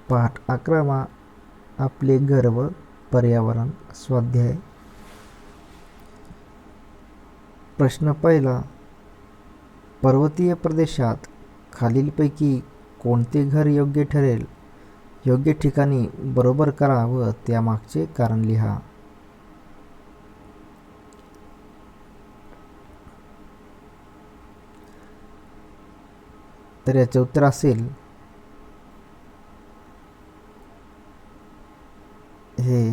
पाठ 11 आपले घर व पर्यावरण स्वाध्याय. प्रश्न पहिला. पर्वतीय प्रदेशात खालीलपैकी कोणते घर योग्य ठरेल? योग्य ठिकाणी बरोबर करा व त्यामागचे कारण लिहा. तर याचे उत्तर असेल हे,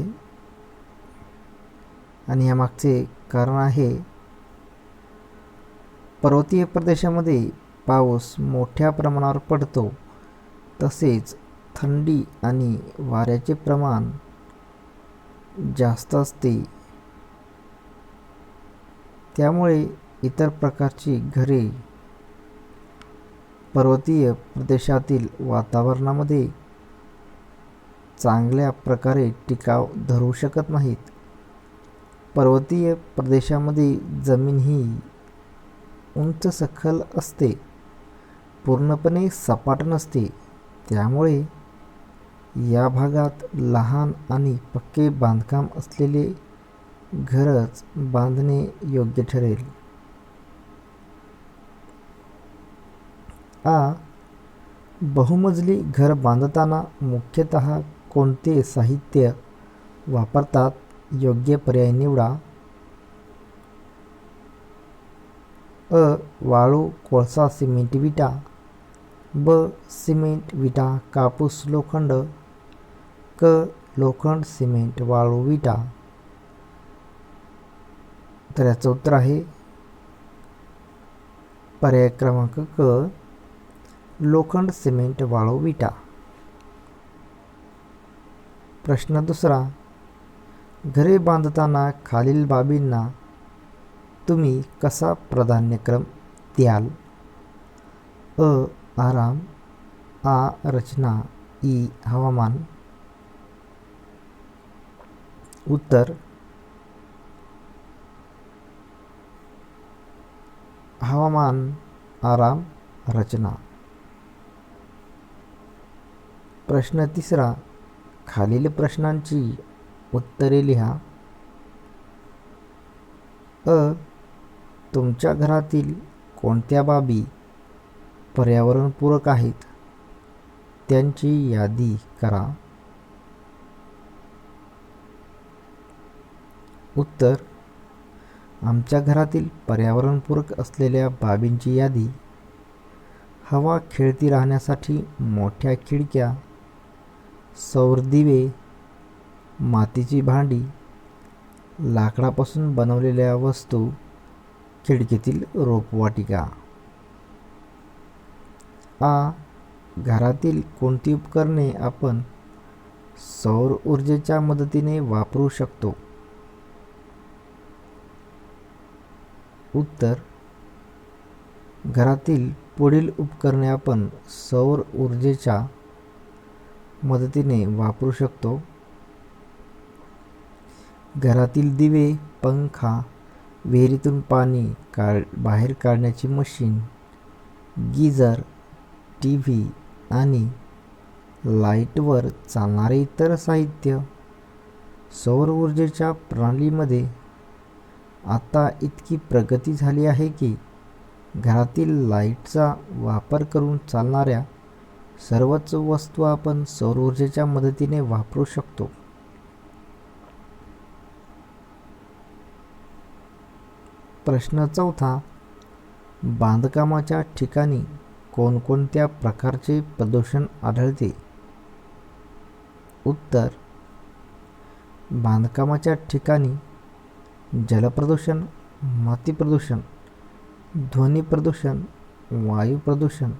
आणि यामागचे कारण आहे पर्वतीय प्रदेशामध्ये पाऊस मोठ्या प्रमाणावर पडतो, तसेच थंडी आणि वाऱ्याचे प्रमाण जास्त असते. त्यामुळे इतर प्रकारची घरे पर्वतीय प्रदेशातील वातावरणामध्ये चांगल्या प्रकारे टिकाव धरू शकत नाहीत. पर्वतीय प्रदेशामध्ये जमीन ही उंच सखल असते, पूर्णपणे सपाट नसते. त्यामुळे या भागात लहान आणि पक्के बांधकाम असलेले घरच बांधणे योग्य ठरेल. बहुमजली घर बांधताना मुख्यतः कोणते साहित्य वापरतात? योग्य पर्याय निवडा. वाळू, कोळसा, सिमेंट, विटा. सिमेंट, विटा, कापूस, लोखंड. लोखंड, सिमेंट, वाळू, विटा. तर याचं उत्तर आहे पर्याय क्रमांक लोखंड, सिमेंट, वाळू, विटा. प्रश्न दुसरा. घरे बांधताना खालील बाबींना तुम्ही कसा प्राधान्यक्रम द्याल? आराम. रचना. हवामान. उत्तर हवामान, आराम, रचना. प्रश्न तिसरा. खालील प्रश्नांची उत्तरे लिहा. तुमच्या घरातील कोणत्या बाबी पर्यावरणपूरक आहेत? त्यांची यादी करा. उत्तर. आमच्या घरातील पर्यावरणपूरक असलेल्या बाबींची यादी: हवा खेळती राहण्यासाठी मोठ्या खिडक्या, सौर दिवे, मातीची भांडी, लाकडापासून बनवलेल्या वस्तू, खिडकीतील रोपवाटिका. घरातील कोणती उपकरणे आपण सौर ऊर्जेच्या मदतीने वापरू शकतो? उत्तर. घरातील पुढील उपकरणे आपण सौर ऊर्जेच्या मदतीने वापरू शकतो: घरातील दिवे, पंखा, विहिरीतून पाणी बाहेर काढण्याची मशीन, गीझर, टीव्ही आणि लाईटवर चालणारे इतर साहित्य. सौर ऊर्जेच्या प्रणालीमध्ये आता इतकी प्रगती झाली आहे की घरातील लाईटचा वापर करून चालणाऱ्या सर्वच वस्तू आपण सौर ऊर्जेच्या मदतीने वापरू शकतो. प्रश्न चौथा. बांधकामाच्या ठिकाणी कोणकोणत्या प्रकारचे प्रदूषण आढळते? उत्तर. बांधकामाच्या ठिकाणी जलप्रदूषण, माती प्रदूषण, ध्वनी प्रदूषण, वायू प्रदूषण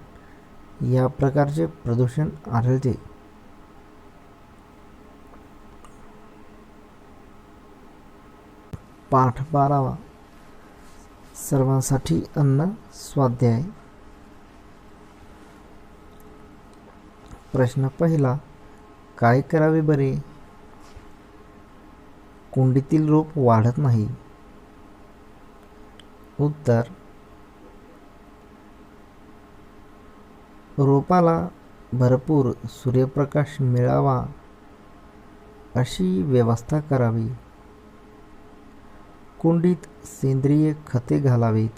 या प्रकारचे प्रदूषण आढळते. पाठ 12 सर्वांसाठी अन्न स्वाध्याय. प्रश्न पहिला. काय करावे बरे? कुंडीतील रोप वाढत नाही. उत्तर. रोपाला भरपूर सूर्यप्रकाश मिळावा अशी व्यवस्था करावी. कुंडीत सेंद्रिय खते घालावीत.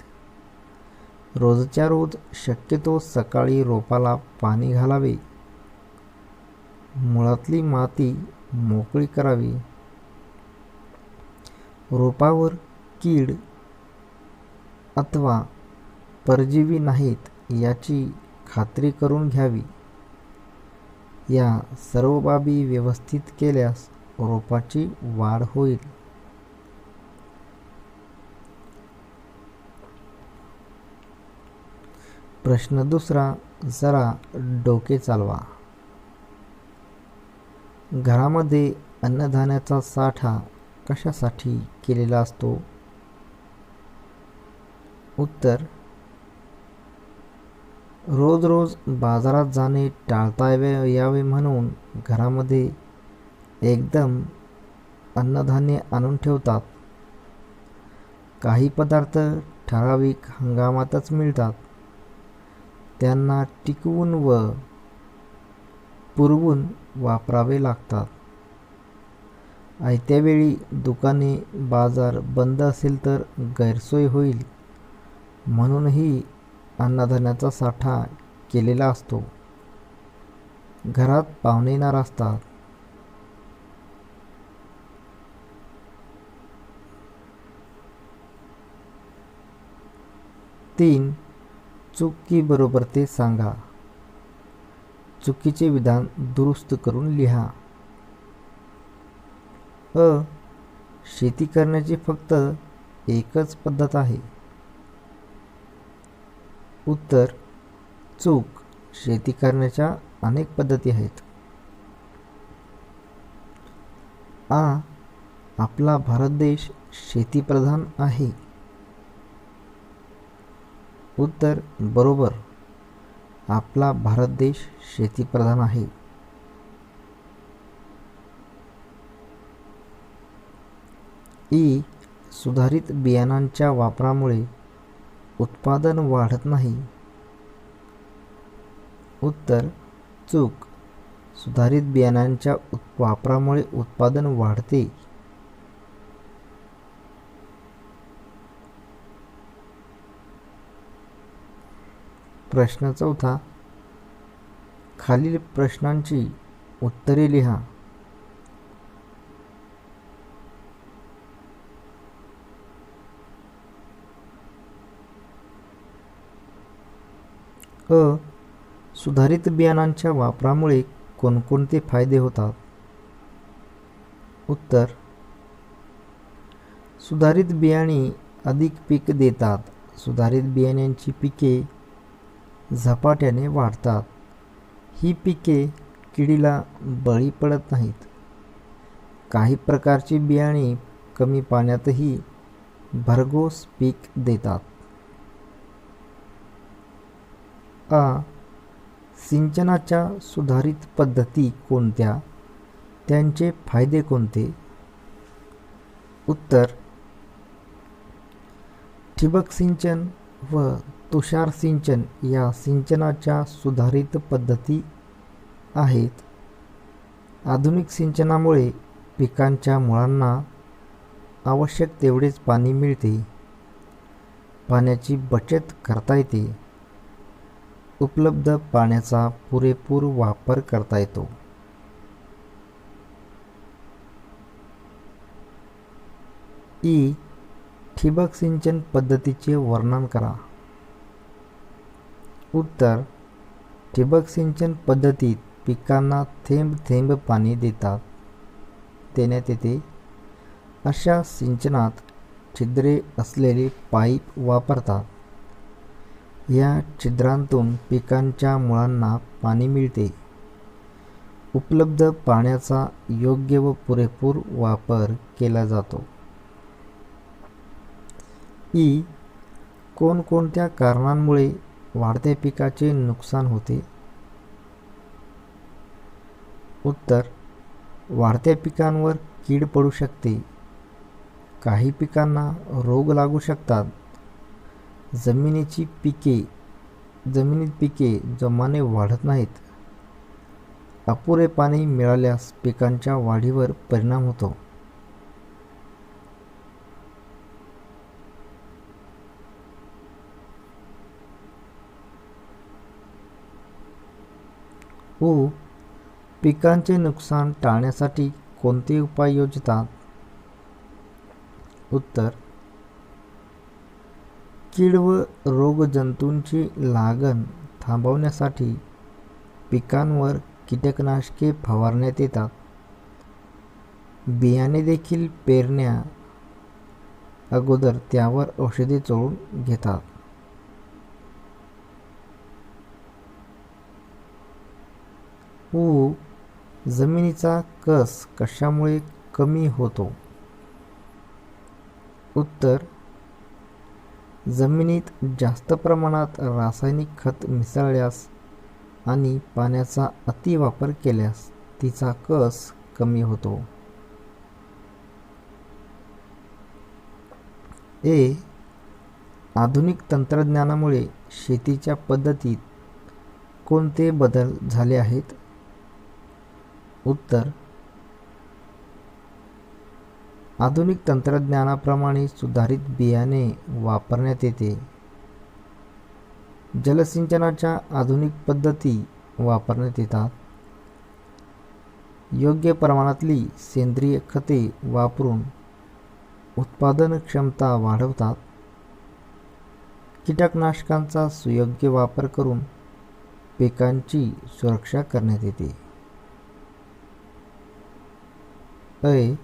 रोजच्या रोज शक्यतो सकाळी रोपाला पाणी घालावे. मुळातली माती मोकळी करावी. रोपावर कीड अथवा परजीवी नाहीत याची खात्री करून घ्यावी. या सर्व बाबी व्यवस्थित केल्यास रोपाची वाढ होईल. प्रश्न दुसरा, जरा डोके चालवा. घरामध्ये अन्नधान्याचा साठा कशासाठी केलेला असतो? उत्तर, रोज रोज बाजारात जाणे टाळता यावे म्हणून घरामध्ये एकदम अन्नधान्य आणून ठेवतात. काही पदार्थ ठराविक हंगामातच मिळतात. त्यांना टिकवून व पुरवून वापरावे लागतात. आयत्या वेळी दुकाने बाजार बंद असेल तर गैरसोय होईल म्हणूनही अन्नधान्याचा साठा केलेला असतो. घरात पाहुणे येणार असतात. तीन, चूक की बरोबर ते सांगा. चुकीचे विधान दुरुस्त करून लिहा. शेती करण्याची फक्त एकच पद्धत आहे. उत्तर, चूक. शेती करण्याच्या अनेक पद्धती आहेत. आपला भारत देश शेतीप्रधान आहे. उत्तर, बरोबर. आपला भारत देश शेतीप्रधान आहे. सुधारित बियाणांच्या वापरामुळे उत्पादन वाढत नाही. उत्तर, चूक. सुधारित बियाणांच्या वापरामुळे उत्पादन वाढते. प्रश्न चौथा, खालील प्रश्नांची उत्तरे लिहा. सुधारित बियाणांच्या वापरामुळे कोणकोणते फायदे होतात? उत्तर, सुधारित बियाणे अधिक पीक देतात. सुधारित बियाण्यांची पिके झपाट्याने वाढतात. ही पिके किडीला बळी पडत नाहीत. काही प्रकारची बियाणे कमी पाण्यातही भरघोस पीक देतात. सिंचनाच्या सुधारित पद्धती कोणत्या? त्यांचे फायदे कोणते? उत्तर, ठिबक सिंचन व तुषार सिंचन या सिंचनाच्या सुधारित पद्धती आहेत. आधुनिक सिंचनामुळे पिकांच्या मुळांना आवश्यक तेवढेच पाणी मिळते. पाण्याची बचत करता येते. उपलब्ध पाण्याचा पुरेपूर वापर करता येतो. ठिबक सिंचन पद्धतीचे वर्णन करा. उत्तर, ठिबक सिंचन पद्धतीत पिकांना थेंब थेंब पाणी देण्यात येते. अशा सिंचनात छिद्रे असलेले पाईप वापरतात. या छिद्रांतून पिकांच्या मुळांना पाणी मिळते. उपलब्ध पाण्याचा योग्य व पुरेपूर वापर केला जातो. कोणकोणत्या कारणांमुळे वाढत्या पिकाचे नुकसान होते? उत्तर, वाढत्या पिकांवर कीड पडू शकते. काही पिकांना रोग लागू शकतात. जमिनीत पिके जोमाने वाढत नाहीत. अपुरे पाणी मिळाल्यास पिकांच्या वाढीवर परिणाम होतो. उ. पिकांचे नुकसान टाळण्यासाठी कोणते उपाय योजतात? उत्तर. कीड व रोगजंतूंची लागण थांबवण्यासाठी पिकांवर कीटकनाशके फवारण्यात येतात. बियाणे देखील पेरण्या अगोदर त्यावर औषधे चोळून घेतात. उ. जमिनीचा कस कशामुळे कमी होतो? उत्तर. जमिनीत जास्त प्रमाणात रासायनिक खत मिसळल्यास आणि पाण्याचा अतिवापर केल्यास तिचा कस कमी होतो. ए. आधुनिक तंत्रज्ञानामुळे शेतीच्या पद्धतीत कोणते बदल झाले आहेत? उत्तर. आधुनिक तंत्रज्ञानाप्रमाणे सुधारित बियाणे वापरण्यात येते. जलसिंचनाच्या आधुनिक पद्धती वापरण्यात येतात. योग्य प्रमाणातली सेंद्रिय खते वापरून उत्पादन क्षमता वाढवतात. कीटकनाशकांचा सुयोग्य वापर करून पिकांची सुरक्षा करण्यात येते. ऐ.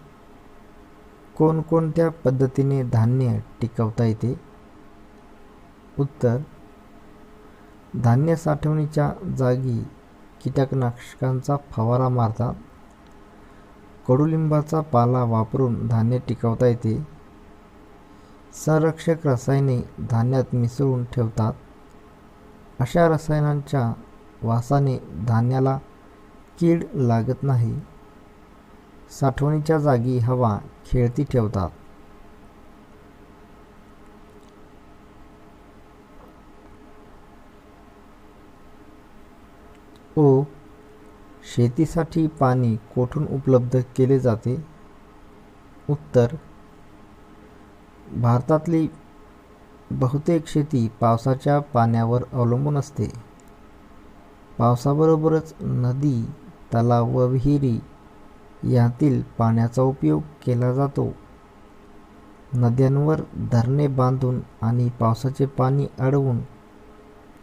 कोणकोणत्या पद्धतीने धान्य टिकवता येते? उत्तर. धान्य साठवणीच्या जागी कीटकनाशकांचा फवारा मारतात. कडुलिंबाचा पाला वापरून धान्य टिकवता येते. संरक्षक रसायने धान्यात मिसळून ठेवतात. अशा रसायनांच्या वासाने धान्याला कीड लागत नाही. साठवणीच्या जागी हवा खेळती ठेवतात. ओ. शेतीसाठी पाणी कोठून उपलब्ध केले जाते? उत्तर. भारतातली बहुतेक शेती पावसाच्या पाण्यावर अवलंबून असते. पावसाबरोबरच नदी, तलाव व विहिरी यातील पाण्याचा उपयोग केला जातो. नद्यांवर धरणे बांधून आणि पावसाचे पाणी अडवून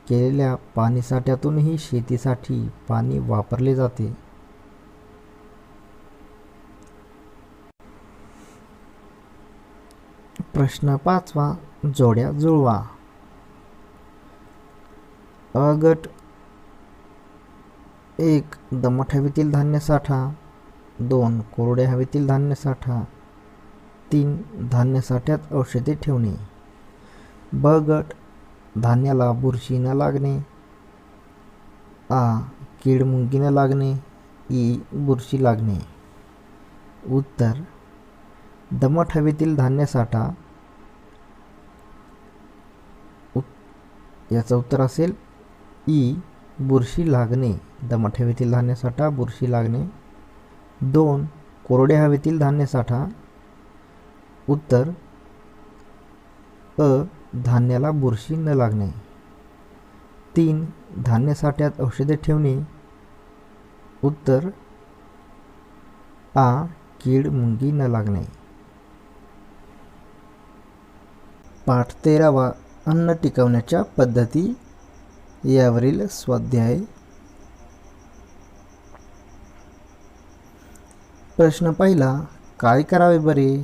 केलेल्या पाणीसाठ्यातूनही शेतीसाठी पाणी वापरले जाते. प्रश्न 5वा. जोड्या जुळवा. अ गट. 1. दमट हवेतील धान्य साठा. 2. कोरड्या हवेतील धान्य साठा. 3. धान्य साठ्यात औषधे ठेवणे. ब गट. धान्याला बुरशी न लागणे. आ. कीड मुंगी न लागणे. ई. बुरशी लागणे. उत्तर. दमट हवेतील धान्य साठा. याचं उत्तर असेल ई. बुरशी लागणे. दमट हवेतील धान्य साठा, बुरशी लागणे. 2. कोरड्या हवेतील धान्य साठा. उत्तर अ. धान्याला बुरशी न लागणे. 3. धान्य साठ्यात औषधे ठेवणे. उत्तर आ. कीड मुंगी न लागणे. पाठ 13वा. अन्न टिकवण्याच्या पद्धती यावरील स्वाध्याय. प्रश्न पहिला. काय करावे बरे?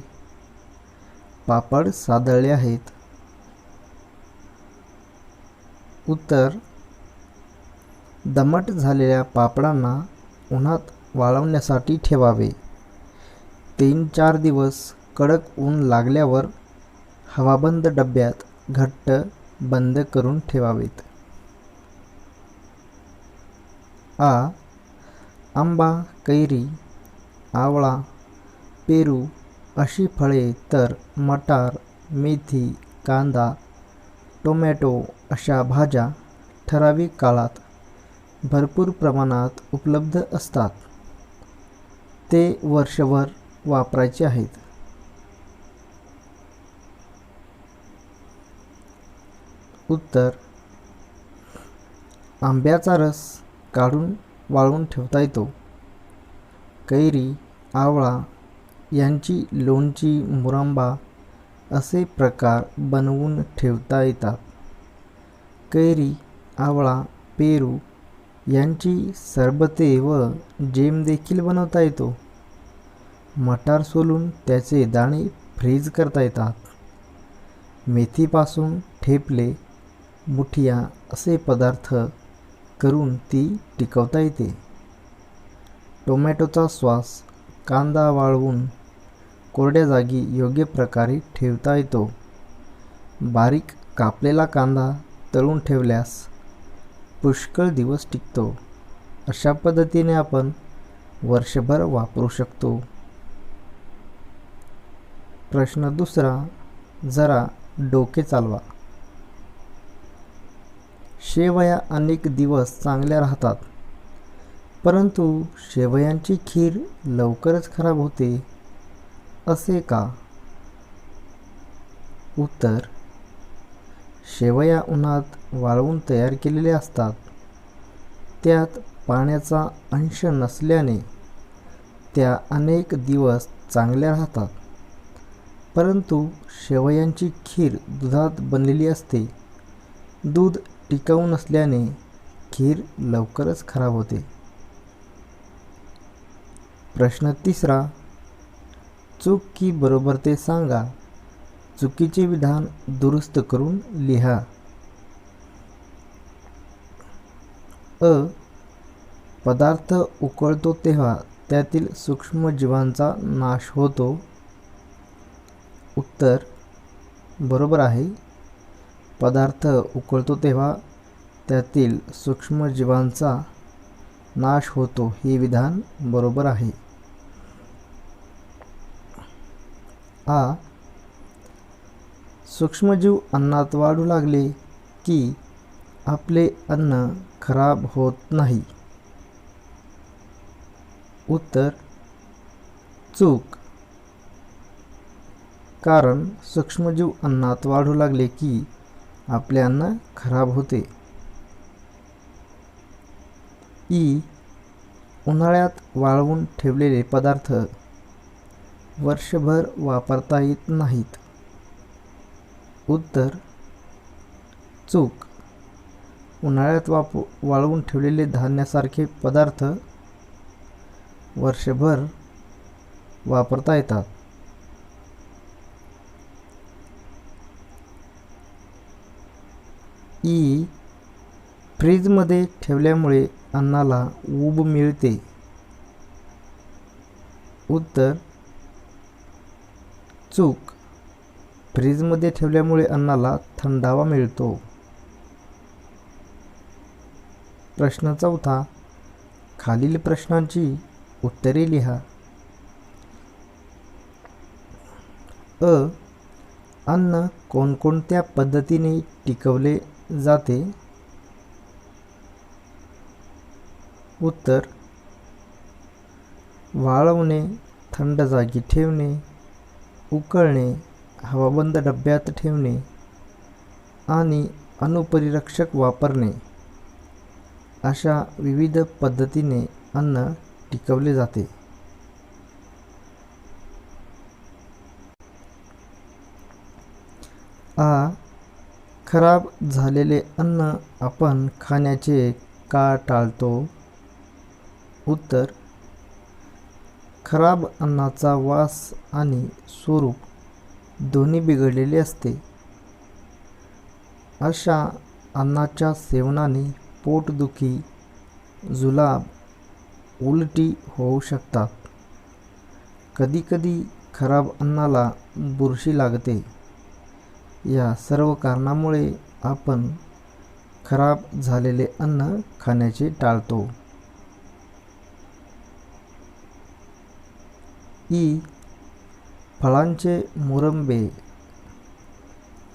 पापड सादळले आहेत. उत्तर. दमट झालेल्या पापडांना उन्हात वाळवण्यासाठी ठेवावे. 3-4 दिवस कडक ऊन लागल्यावर हवाबंद डब्यात घट्ट बंद करून ठेवावेत. आ. आंबा, कैरी, आवळा, पेरू अशी फळे तर मटार, मेथी, कांदा, टोमॅटो अशा भाज्या ठराविक काळात भरपूर प्रमाणात उपलब्ध असतात. ते वर्षभर वापरायचे आहेत. उत्तर: आंब्याचा रस काढून वाळवून ठेवता येतो. कैरी, आवळा यांची लोणची, मुरंबा असे प्रकार बनवून ठेवता येतात. कैरी, आवळा, पेरू यांची सरबते व जेम देखील बनवता येतो. मटार सोलून त्याचे दाणे फ्रीज करता येतात. मेथीपासून ठेपले, मुठिया असे पदार्थ करून ती टिकवता येते. टोमॅटोचा सॉस, कांदा वाळवून कोरड्या जागी योग्य प्रकारे ठेवता येतो. बारीक कापलेला कांदा तळून ठेवल्यास पुष्कळ दिवस टिकतो. अशा पद्धतीने आपण वर्षभर वापरू शकतो. प्रश्न दुसरा, जरा डोके चालवा. शेवया अनेक दिवस चांगल्या राहतात, परंतु शेवयांची खीर लवकरच खराब होते, असे का? उत्तर: शेवया उन्हात वाळवून तयार केलेल्या असतात. त्यात पाण्याचा अंश नसल्याने त्या अनेक दिवस चांगल्या राहतात. परंतु शेवयांची खीर दुधात बनलेली असते. दूध टिकाऊ नसल्याने खीर लवकरच खराब होते. प्रश्न तिसरा, चूक की बरोबर ते सांगा. चुकीचे विधान दुरुस्त करून लिहा. अ. पदार्थ उकळतो तेव्हा त्यातील सूक्ष्मजीवांचा नाश होतो. उत्तर बरोबर आहे. पदार्थ उकळतो तेव्हा त्यातील सूक्ष्मजीवांचा नाश होतो हे विधान बरोबर आहे. आ. सूक्ष्मजीव अन्नात वाढू लागले की आपले अन्न खराब होत नाही. उत्तर चूक. कारण सूक्ष्मजीव अन्नात वाढू लागले की आपले अन्न खराब होते. ई. उन्हाळ्यात वाळवून ठेवलेले पदार्थ वर्षभर वापरता येत नाहीत. उत्तर चूक. उन्हाळ्यात वाळवून ठेवलेले धान्यासारखे पदार्थ वर्षभर वापरता येतात. ई. फ्रीजमध्ये ठेवल्यामुळे अन्नाला ऊब मिळते. उत्तर चूक. फ्रीजमध्ये ठेवल्यामुळे अन्नाला थंडावा मिळतो. प्रश्न चौथा, खालील प्रश्नांची उत्तरे लिहा. अ. अन्न कोणकोणत्या पद्धतीने टिकवले जाते? उत्तर वाळवणे, थंड जागी ठेवणे, उकळणे, हवाबंद डब्यात ठेवणे आणि अणुपरिरक्षक वापरणे अशा विविध पद्धतीने अन्न टिकवले जाते. आ. खराब झालेले अन्न आपण खाण्याचे का टाळतो? उत्तर खराब अन्नाचा वास आणि स्वरूप दोन्ही बिघडलेले असते. अशा अन्नाच्या सेवनाने पोटदुखी, जुलाब, उलटी होऊ शकतात. कधीकधी खराब अन्नाला बुरशी लागते. या सर्व कारणामुळे आपण खराब झालेले अन्न खाण्याचे टाळतो. ई. फळांचे मुरंबे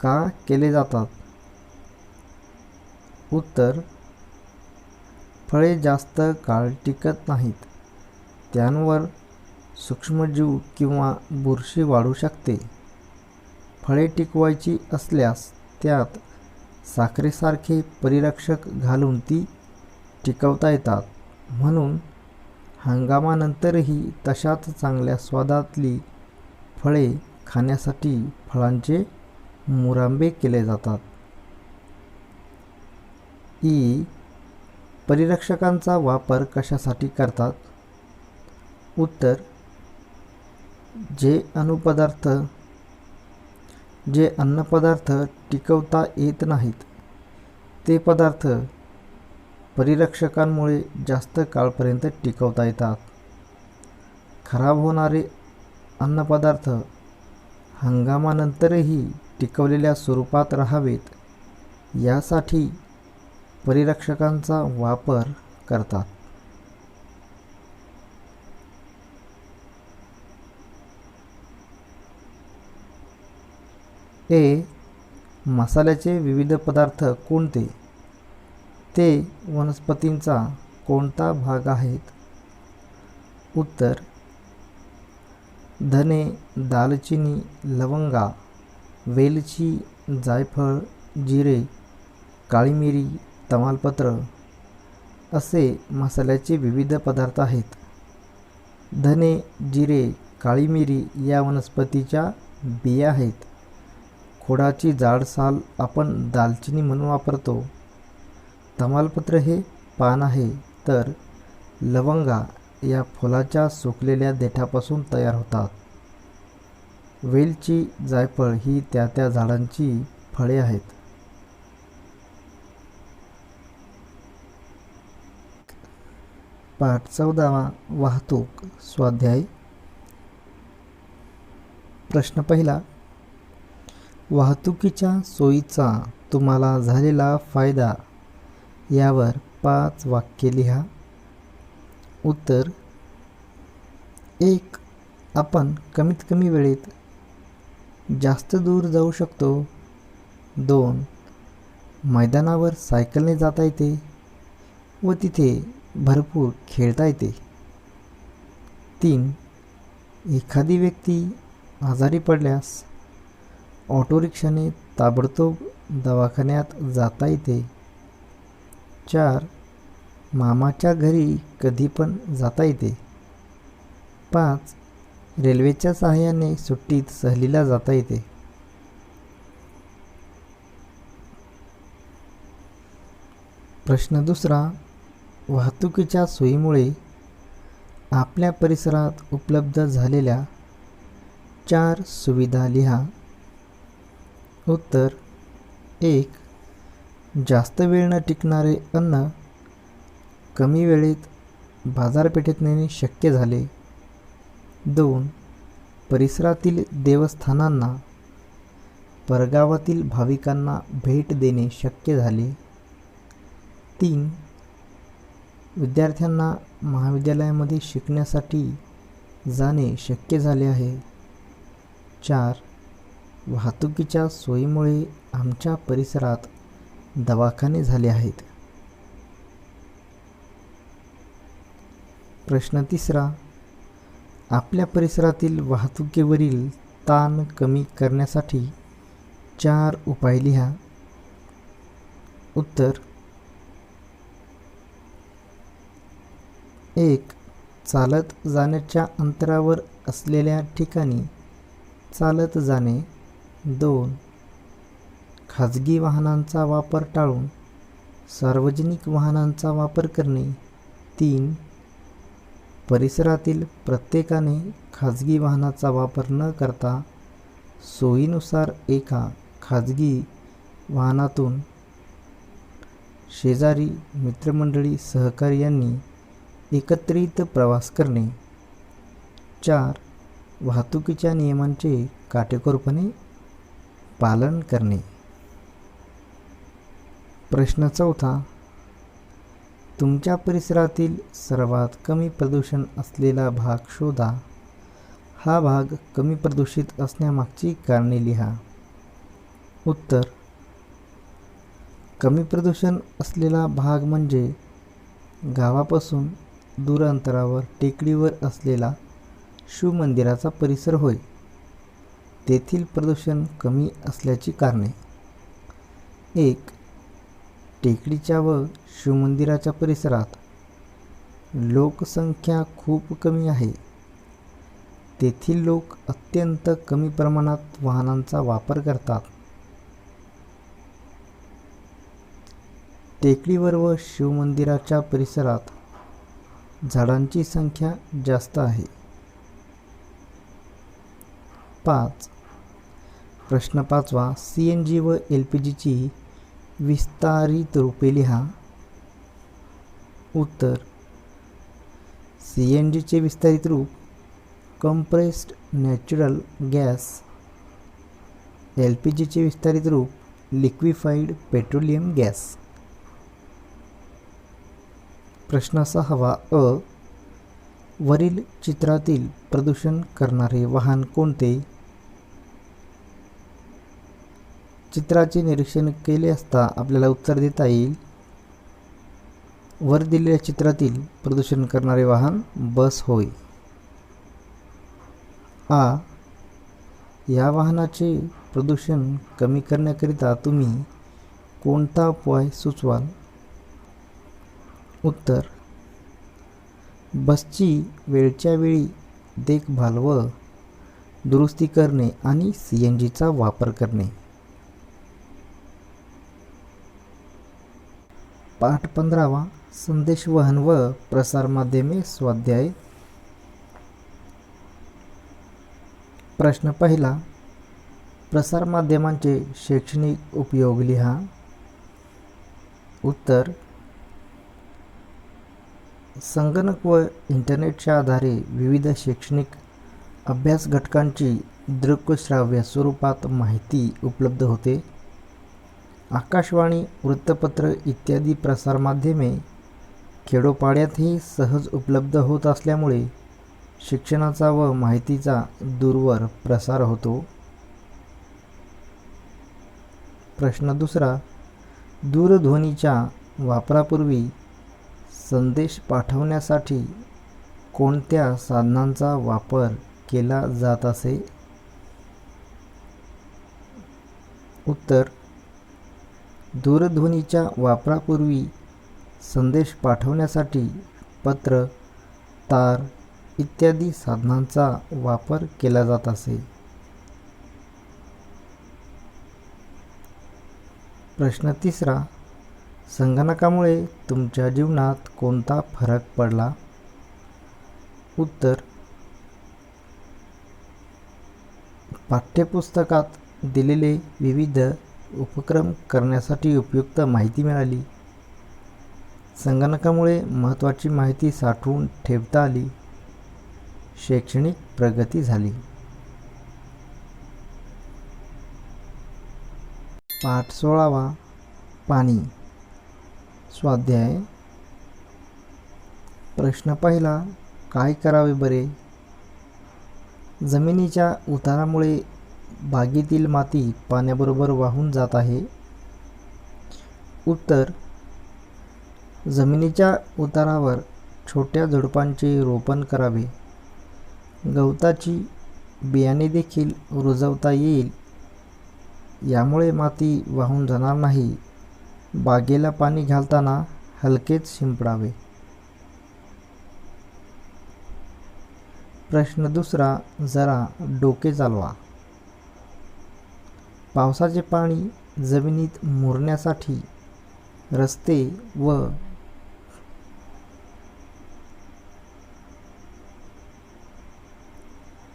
का केले जातात? उत्तर फळे जास्त काळ टिकत नाहीत. त्यांवर सूक्ष्मजीव किंवा बुरशी वाढू शकते. फळे टिकवायची असल्यास त्यात साखरेसारखे परिरक्षक घालून ती टिकवता येतात. म्हणून हंगामानंतरही तशाच चांगल्या स्वादातली फळे खाण्यासाठी फळांचे मुरांबे केले जातात. परिरक्षकांचा वापर कशासाठी करतात? उत्तर: जे अन्नपदार्थ टिकवता येत नाहीत ते पदार्थ परिरक्षकांमुळे जास्त काळपर्यंत टिकवता येतात. खराब होणारे अन्नपदार्थ हंगामानंतरही टिकवलेल्या स्वरूपात राहावेत यासाठी परिरक्षकांचा वापर करतात. मसाल्याचे विविध पदार्थ कोणते? ते वनस्पतींचा कोणता भाग आहेत? उत्तर: धने, दालचिनी, लवंगा, वेलची, जायफळ, जिरे, काळी मिरी, तमालपत्र असे मसाल्याचे विविध पदार्थ आहेत. धने, जिरे, काळी मिरी या वनस्पतीच्या बिया आहेत. खोडाची जाड साल आपण दालचिनी म्हणून वापरतो. तमालपत्र हे पान आहे, तर लवंगा या फुलाच्या सुकलेल्या देठापासून तयार होतात. वेलची, जायफळ ही त्या झाडांची फळे आहेत. पाठ 14 वाहतूक स्वाध्याय. प्रश्न पहिला. वाहतुकीच्या सोयीचा तुम्हाला झालेला फायदा यावर 5 वाक्ये लिहा. उत्तर: 1. आपण कमीत कमी वेळेत जास्त दूर जाऊ शकतो. 2. मैदानावर सायकलने जाता येते व तिथे भरपूर खेळता येते. 3. एखादी व्यक्ती आजारी पडल्यास ऑटो रिक्षाने ताबडतोब दवाखान्यात जाता येते. 4. मामाच्या घरी कधी पण जाता येते. 5. रेल्वेच्या सहाय्याने सुट्टीत सहलीला जाता येते. प्रश्न दुसरा. वाहतुकीच्या सोयीमुळे आपल्या परिसरात उपलब्ध झालेल्या 4 सुविधा लिहा. उत्तर: 1. जास्त वेळ न टिकणारे अन्न कमी वेळेत बाजारपेठेत नेणे शक्य झाले. 2. परिसरातील देवस्थानांना परगावातील भाविकांना भेट देणे शक्य झाले. 3. विद्यार्थ्यांना महाविद्यालयामध्ये शिकण्यासाठी जाणे शक्य झाले आहे. 4. वाहतुकीच्या सोयीमुळे आमच्या परिसरात दवाखाने झाले आहेत. प्रश्न तिसरा. आपल्या परिसरातील वाहतुकीवरील ताण कमी करण्यासाठी 4 उपाय लिहा. उत्तर: 1. चालत जाण्याच्या अंतरावर असलेल्या ठिकाणी चालत जाणे. 2. खाजगी वाहनांचा वापर टाळून सार्वजनिक वाहनांचा वापर करणे. 3. परिसरातील प्रत्येकाने खाजगी वाहनाचा वापर न करता सोयीनुसार एका खाजगी वाहनातून शेजारी, मित्रमंडळी, सहकारी यांनी एकत्रित प्रवास करणे. 4. वाहतुकीच्या नियमांचे काटेकोरपणे पालन करणे. प्रश्न चौथा. तुमच्या परिसरातील सर्वात कमी प्रदूषण असलेला भाग शोधा. हा भाग कमी प्रदूषित असण्यामागची कारणे लिहा. उत्तर: कमी प्रदूषण असलेला भाग म्हणजे गावापासून दूर अंतरावर टेकडीवर असलेला शिवमंदिराचा परिसर होय. तेथील प्रदूषण कमी असल्याची कारणे: 1. टेकडीच्या व शिवमंदिराच्या परिसरात लोकसंख्या खूप कमी आहे. तेथील लोक अत्यंत कमी प्रमाणात वाहनांचा वापर करतात. टेकडीवर व शिवमंदिराच्या परिसरात झाडांची संख्या जास्त आहे. 5. प्रश्न 5वा. CNG व LPGची विस्तारित रूपे लिहा. उत्तर: CNGचे विस्तारित रूप कंप्रेस्ड नॅचरल गॅस. LPGचे विस्तारित रूप लिक्विफाईड पेट्रोलियम गॅस. प्रश्न 6वा. वरील चित्रातील प्रदूषण करणारे वाहन कोणते? चित्राचे निरीक्षण केले असता आपल्याला उत्तर देता येईल. वर दिलेल्या चित्रातील प्रदूषण करणारे वाहन बस होय. आ. या वाहनाचे प्रदूषण कमी करण्याकरिता तुम्ही कोणता उपाय सुचवाल? उत्तर: बसची वेळच्या वेळी देखभाल व दुरुस्ती करणे आणि CNGचा वापर करणे. पाठ 15वा. संदेशवहन व प्रसारमाध्यमे स्वाध्याय. प्रश्न पहिला. प्रसारमाध्यमांचे शैक्षणिक उपयोग लिहा. उत्तर: संगणक व इंटरनेटच्या आधारे विविध शैक्षणिक अभ्यास घटकांची दृकश्राव्य स्वरूपात माहिती उपलब्ध होते. आकाशवाणी, वृत्तपत्र इत्यादी प्रसारमाध्यमे खेडोपाड्यातही सहज उपलब्ध होत असल्यामुळे शिक्षणाचा व माहितीचा दूरवर प्रसार होतो. प्रश्न दुसरा. दूरध्वनीच्या वापरापूर्वी संदेश पाठवण्यासाठी कोणत्या साधनांचा वापर केला जात असे? उत्तर: दूरध्वनीच्या वापरापूर्वी संदेश पाठवण्यासाठी पत्र, तार इत्यादी साधनांचा वापर केला जात असे. प्रश्न तिसरा. संगणकामुळे तुमच्या जीवनात कोणता फरक पडला? उत्तर: पाठ्यपुस्तकात दिलेले विविध उपक्रम करण्यासाठी उपयुक्त माहिती मिळाली. संगणकामुळे महत्त्वाची माहिती साठवून ठेवता आली. शैक्षणिक प्रगती झाली. पाठ 16वा. पाणी. स्वाध्याय. प्रश्न पहिला. काय करावे बरे? जमिनीच्या उतारामुळे बागेतील माती पाण्याबरोबर वाहून जात आहे. उत्तर: जमिनीच्या उतारावर छोट्या झुडपांचे रोपण करावे. गवताची बियाणे देखील रुजवता येईल. यामुळे माती वाहून जाणार नाही. बागेला पाणी घालताना हलकेच शिंपडावे. प्रश्न दुसरा. जरा डोके चालवा. पावसाचे पाणी जमिनीत मुरण्यासाठी रस्ते व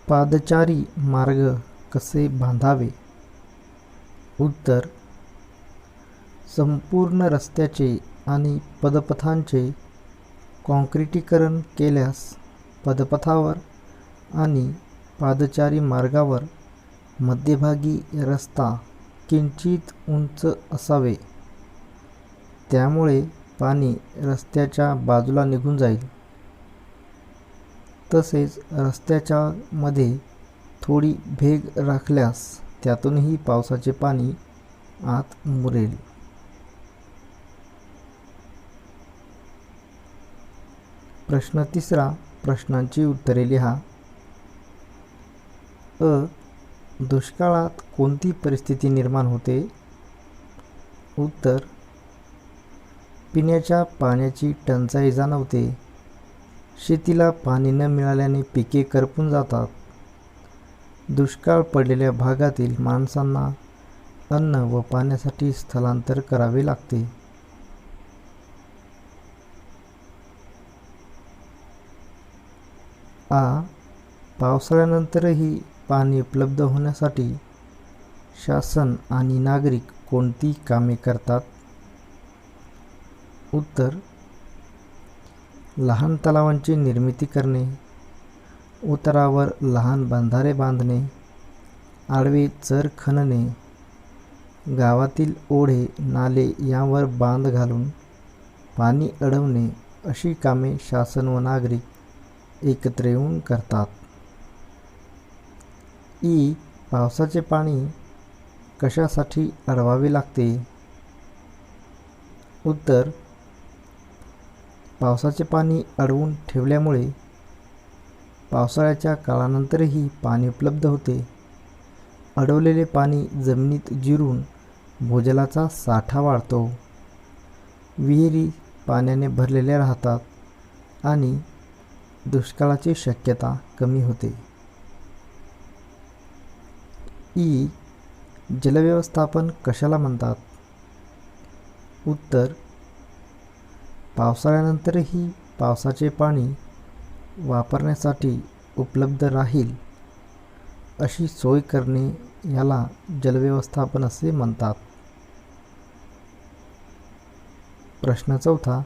पादचारी मार्ग कसे बांधावे? उत्तर: संपूर्ण रस्त्याचे आणि पदपथांचे काँक्रिटीकरण केल्यास पदपथावर आणि पादचारी मार्गावर मध्यभागी रस्ता किंचित उंच असावे. त्यामुळे पाणी रस्त्याच्या बाजूला निघून जाईल. तसेच रस्त्याच्या मध्ये थोडी भेग राखल्यास त्यातूनही पावसाचे पाणी आत मुरेल. प्रश्न तिसरा, प्रश्नांची उत्तरे लिहा. दुष्काळात कोणती परिस्थिती निर्माण होते? उत्तर, पिण्याच्या पाण्याची टंचाई जाणवते. शेतीला पाणी न मिळाल्याने पिके करपून जातात. दुष्काळ पडलेल्या भागातील माणसांना अन्न व पाण्यासाठी स्थलांतर करावे लागते. पावसाळ्यानंतरही पाणी उपलब्ध होण्यासाठी शासन आणि नागरिक कोणती कामे करतात? उत्तर, लहान तलावांची निर्मिती करणे, उतारावर लहान बंधारे बांधणे, आडवे चर खणणे, गावातील ओढे नाले यांवर बांध घालून पाणी अडवणे अशी कामे शासन व नागरिक एकत्र येऊन करतात. पावसाचे पाणी कशासाठी अडवावे लागते? उत्तर, पावसाचे पाणी अडवून ठेवल्यामुळे पावसाळ्याच्या काळानंतरही पाणी उपलब्ध होते. अडवलेले पाणी जमिनीत जिरून भूजलाचा साठा वाढतो. विहिरी पाण्याने भरलेल्या राहतात आणि दुष्काळाची शक्यता कमी होते. जलव्यवस्थापन कशाला म्हणतात? उत्तर, पावसाळ्यानंतरही पावसाचे पाणी वापरण्यासाठी उपलब्ध राहील अशी सोय करणे याला जलव्यवस्थापन असे म्हणतात. प्रश्न चौथा,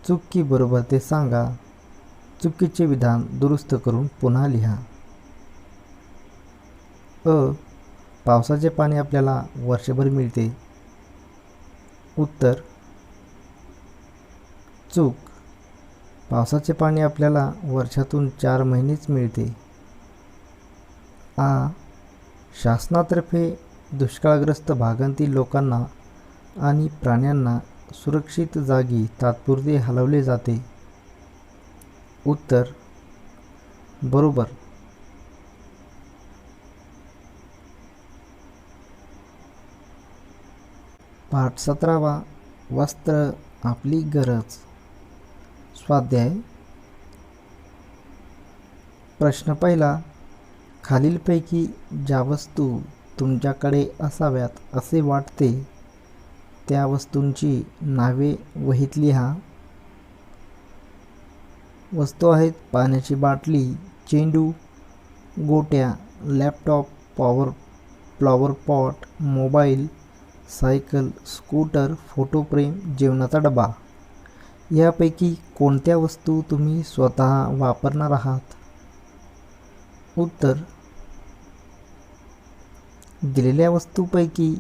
चूक बरोबर ते सांगा. चुकीचे विधान दुरुस्त करून पुन्हा लिहा. पावसाचे पाणी आपल्याला वर्षभर मिळते. उत्तर, चूक, पावसाचे पाणी आपल्याला वर्षातून 4 महिनेच मिळते. शासनातर्फे दुष्काळग्रस्त भागांतील लोकांना आणि प्राण्यांना सुरक्षित जागी तात्पुरते हलवले जाते. उत्तर, बरोबर. पाठ 17वा, वस्त्र आपली गरज. स्वाध्याय. प्रश्न पहिला, खालीलपैकी ज्या वस्तू तुमच्याकडे असाव्यात असे वाटते त्या वस्तूंची नावे वहीत लिहा. वस्तू आहेत पाण्याची बाटली, चेंडू, गोट्या, laptop, flower pot, mobile, cycle, scooter, photo frame, जेवणाचा डबा. यापैकी कोणत्या वस्तू तुम्ही स्वतः वापरणार आहात? उत्तर, दिलेल्या वस्तूंपैकी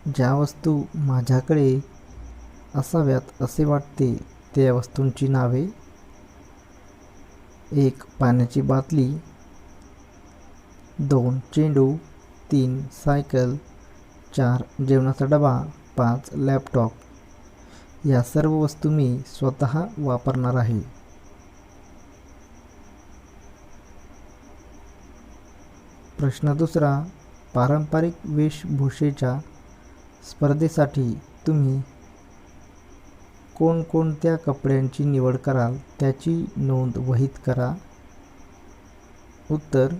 ज्या वस्तू माझ्याकडे असाव्यात असे वाटते त्या वस्तूंची नावे. 1. पाण्याची बाटली, 2. चेंडू, 3. सायकल, 4. जेवणाचा डबा, 5. लॅपटॉप. या सर्व वस्तू मी स्वतः वापरणार आहे. प्रश्न दुसरा, पारंपरिक वेशभूषेच्या स्पर्धेसाठी तुम्ही कोणकोणत्या कपड्यांची निवड कराल त्याची नोंद वहीत करा. उत्तर,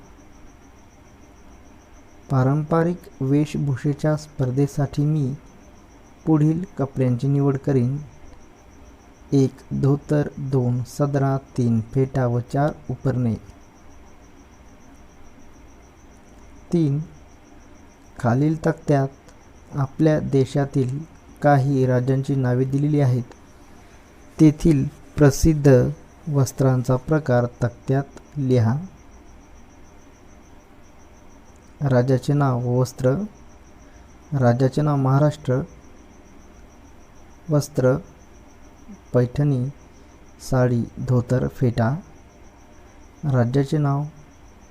पारंपरिक वेशभूषेच्या स्पर्धेसाठी मी पुढील कपड्यांची निवड करीन. 1. धोतर, 2. सदरा, 3. फेटा व 4. उपरणे. 3. खालील तक्त्यात आपल्या देशातील काही राज्यांची नावे दिलेली आहेत. तेथील प्रसिद्ध वस्त्रांचा प्रकार तक्त्यात लिहा. राज्याचे नाव व वस्त्र. राज्याचे नाव महाराष्ट्र. वस्त्र पैठणी, साडी, धोतर, फेटा. राज्याचे नाव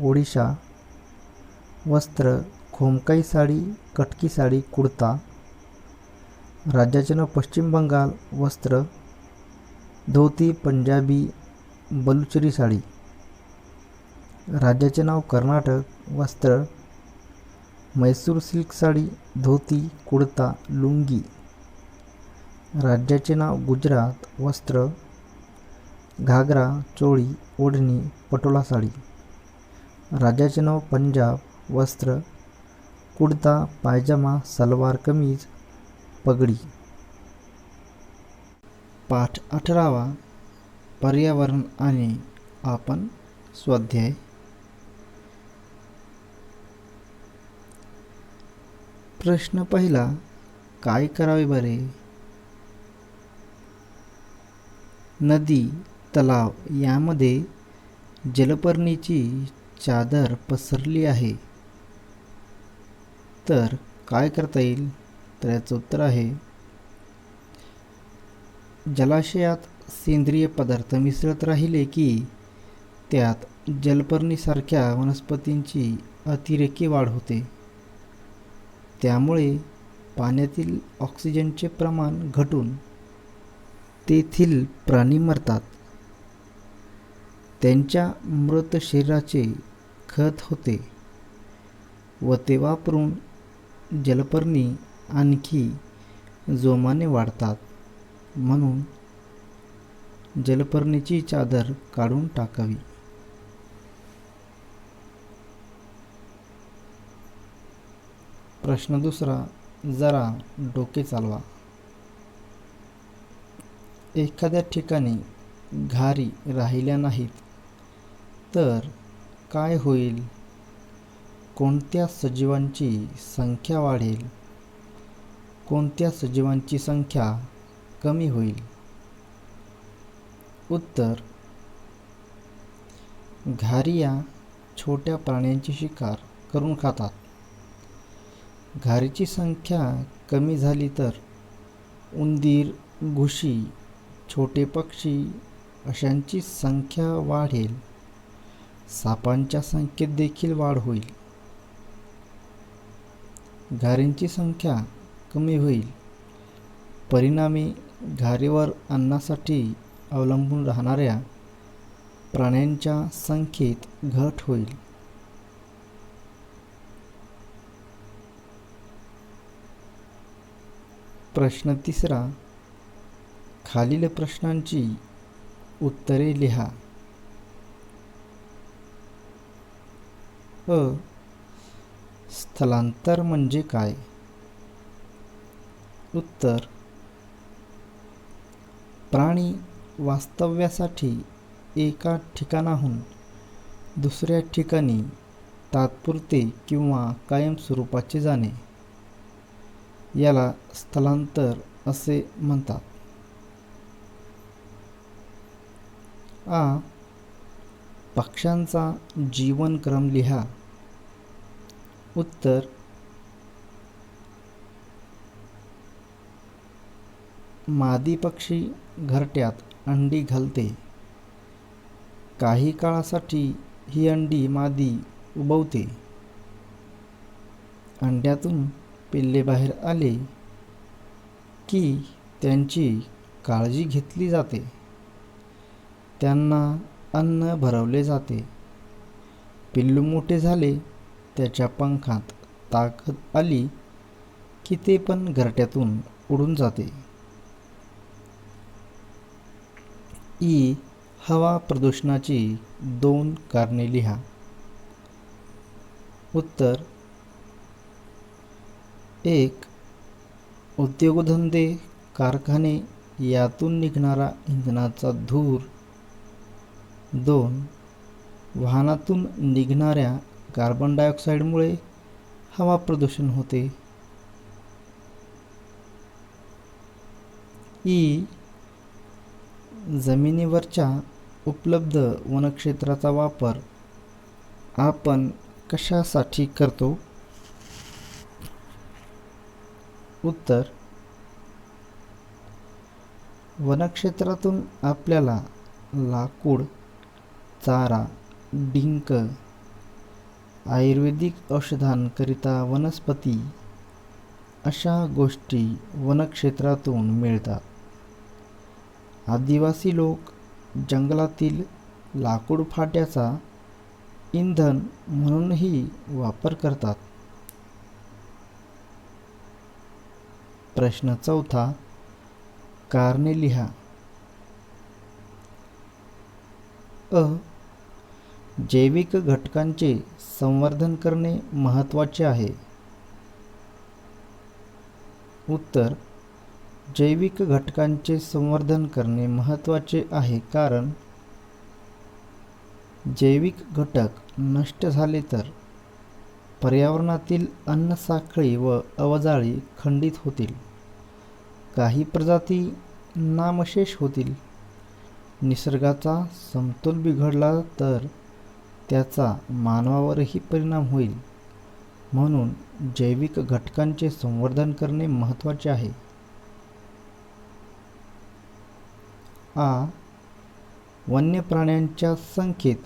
ओडिशा. वस्त्र खोमकाई साडी, कटकी साडी, कुर्ता. राज्याचे नाव पश्चिम बंगाल. वस्त्र धोती, पंजाबी, बलुचरी साडी. राज्याचे नाव कर्नाटक. वस्त्र म्हैसूर सिल्क साडी, धोती, कुडता, लुंगी. राज्याचे नाव गुजरात. वस्त्र घागरा, चोळी, ओढणी, पटोला साडी. राज्याचे नाव पंजाब. वस्त्र कुडता, पायजमा, सलवार कमीज, पगडी. पाठ 18 पर्यावरण आणि आपण. स्वाध्याय. प्रश्न पहिला, काय करावे बरे? नदी, तलाव यामध्ये जलपर्णीची चादर पसरली आहे. तर काय करता येईल? तर याचं उत्तर आहे, जलाशयात सेंद्रिय पदार्थ मिसळत राहिले की त्यात जलपर्णीसारख्या वनस्पतींची अतिरेकी वाढ होते. त्यामुळे पाण्यातील ऑक्सिजनचे प्रमाण घटून तेथील प्राणी मरतात. त्यांच्या मृत शरीराचे खत होते व ते वापरून जलपर्णी आणखी जोमाने वाढतात. म्हणून जलपर्णीची चादर काढून टाकावी. प्रश्न दुसरा, जरा डोके चालवा. एखाद्या ठिकाणी घारी राहिल्या नाहीत तर काय होईल? कोणत्या सजीवांची संख्या वाढेल? कोणत्या सजीवांची संख्या कमी होईल? उत्तर, घारी या छोट्या प्राण्यांची शिकार करून खातात. घारीची संख्या कमी झाली तर उंदीर, घुशी, छोटे पक्षी अशांची संख्या वाढेल. सापांच्या संख्येत देखील वाढ होईल. घारींची संख्या कमी होईल. परिणामी घारीवर अन्नासाठी अवलंबून राहणाऱ्या प्राण्यांच्या संख्येत घट होईल. प्रश्न तिसरा, खालील प्रश्नांची उत्तरे लिहा. अ. स्थलांतर म्हणजे काय? उत्तर, प्राणी वास्तव्यासाठी एका ठिकाणाहून दुसऱ्या ठिकाणी तात्पुरते किंवा कायमस्वरूपाचे जाणे याला स्थलांतर असे म्हणतात. आ. पक्ष्यांचा जीवनक्रम लिहा. उत्तर, मादी पक्षी घरट्यात अंडी घालते. काही काळासाठी ही अंडी मादी उबवते. अंड्यातून पिल्ले बाहेर आले की त्यांची काळजी घेतली जाते. त्यांना अन्न भरवले जाते. पिल्लू मोठे झाले, त्याच्या पंखात ताकद आली की ते पण घरट्यातून उडून जाते. ई. हवा प्रदूषणाची 2 कारणे लिहा. उत्तर, 1. उद्योगधंदे, कारखाने यातून निघणारा इंधनाचा धूर. 2. वाहनातून निघणाऱ्या कार्बन डायऑक्साईडमुळे हवा प्रदूषण होते. ई. जमिनीवरच्या उपलब्ध वनक्षेत्राचा वापर आपण कशासाठी करतो? उत्तर, वनक्षेत्रातून आपल्याला लाकूड, चारा, डिंक, आयुर्वेदिक औषधांकरिता वनस्पती अशा गोष्टी वनक्षेत्रातून मिळतात. आदिवासी लोक जंगलातील लाकूड फाट्याचा इंधन म्हणूनही वापर करतात. प्रश्न 4, कारणे लिहा. अ. जैविक घटकांचे संवर्धन करणे महत्त्वाचे आहे. उत्तर. जैविक घटकांचे संवर्धन करणे महत्त्वाचे आहे कारण जैविक घटक नष्ट झाले तर पर्यावरणातील अन्नसाखळी व अवजाळी खंडित होतील. काही प्रजाती नामशेष होतील. निसर्गाचा समतोल बिघडला तर त्याचा मानवावरही परिणाम होईल. म्हणून जैविक घटकांचे संवर्धन करणे महत्त्वाचे आहे. आ. वन्य प्राण्यांच्या संख्येत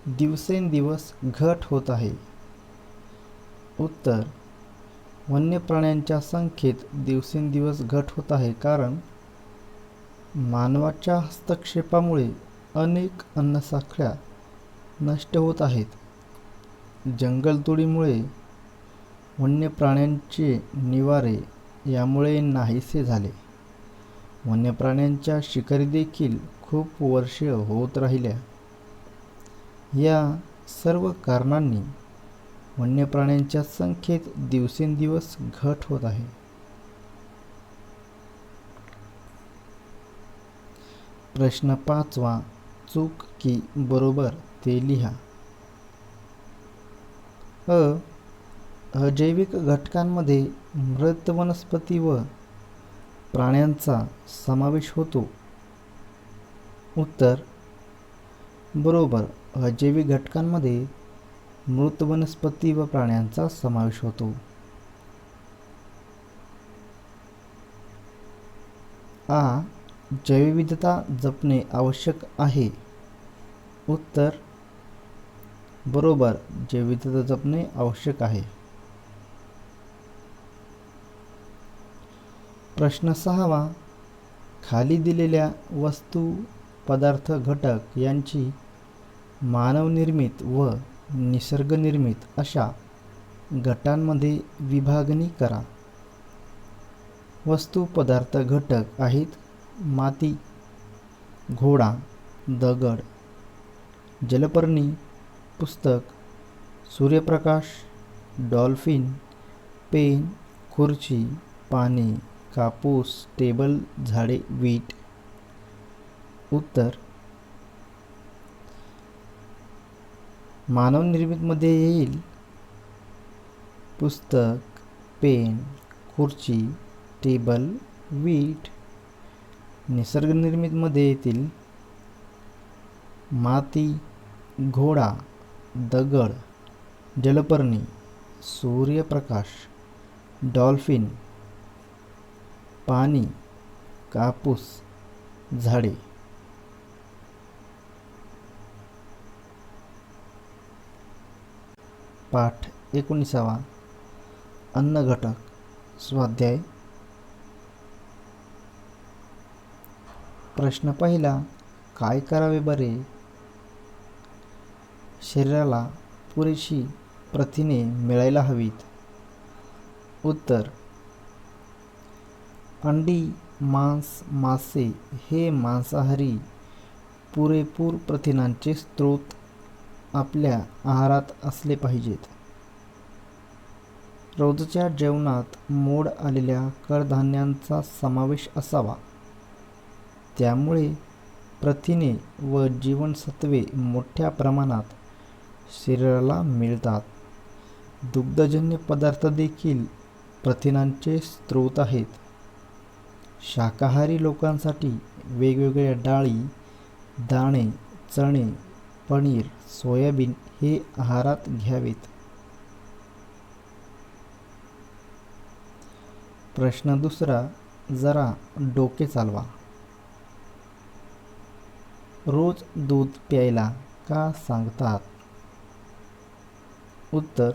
दिवसेंदिवस घट होत आहे. उत्तर. वन्य प्राण्यांच्या संख्येत दिवसेंदिवस घट होत आहे कारण मानवाच्या हस्तक्षेपामुळे अनेक अन्नसाखळ्या नष्ट होत आहेत. जंगलतोडीमुळे वन्य प्राण्यांचे निवारे यामुळे नाहीसे झाले. वन्य प्राण्यांच्या शिकारी देखील खूप वर्षे होत राहिल्या. या सर्व कारणांनी वन्य प्राण्यांच्या संख्येत दिवसेंदिवस घट होत आहे. प्रश्न 5, चूक की बरोबर ते लिहा. अ. अजैविक घटकांमध्ये मृत वनस्पती व प्राण्यांचा समावेश होतो. उत्तर. बरोबर. अजैविक घटकांमध्ये मृत वनस्पती व प्राण्यांचा समावेश होतो. आ. जैवविविधता जपणे आवश्यक आहे. उत्तर. बरोबर. जैवविविधता जपणे आवश्यक आहे. प्रश्न 6, खाली दिलेल्या वस्तू, पदार्थ, घटक यांची मानवनिर्मित व निसर्गनिर्मित अशा गटांमध्ये विभागणी करा. वस्तू, पदार्थ, घटक आहेत माती, घोडा, दगड, जलपर्णी, पुस्तक, सूर्यप्रकाश, डॉल्फिन, पेन, खुर्ची, पाणी, कापूस, टेबल, झाडे, वीट. उत्तर. मानवनिर्मितमध्ये येईल पुस्तक, पेन, खुर्ची, टेबल, वीट. निसर्गनिर्मितमध्ये येतील माती, घोडा, दगड, जलपर्णी, सूर्यप्रकाश, डॉल्फिन, पाणी, कापूस, झाडे. पाठ 19, अन्न घटक. स्वाध्याय. प्रश्न 1, काय करावे बरे? शरीराला पुरेशी प्रथिने मिळायला हवीत. उत्तर. अंडी, मांस, मासे हे मांसाहारी पुरेपूर प्रथिनांचे स्रोत आपल्या आहारात असले पाहिजेत. रोजच्या जेवणात मोड आलेल्या कडधान्यांचा समावेश असावा. त्यामुळे प्रथिने व जीवनसत्त्वे मोठ्या प्रमाणात शरीराला मिळतात. दुग्धजन्य पदार्थ देखील प्रथिनांचे स्रोत आहेत. शाकाहारी लोकांसाठी वेगवेगळ्या डाळी, दाणे, चणे, पनीर, सोयाबीन हे आहारात घ्यावेत. प्रश्न 2, जरा डोके चालवा. रोज दूध प्यायला का सांगतात? उत्तर.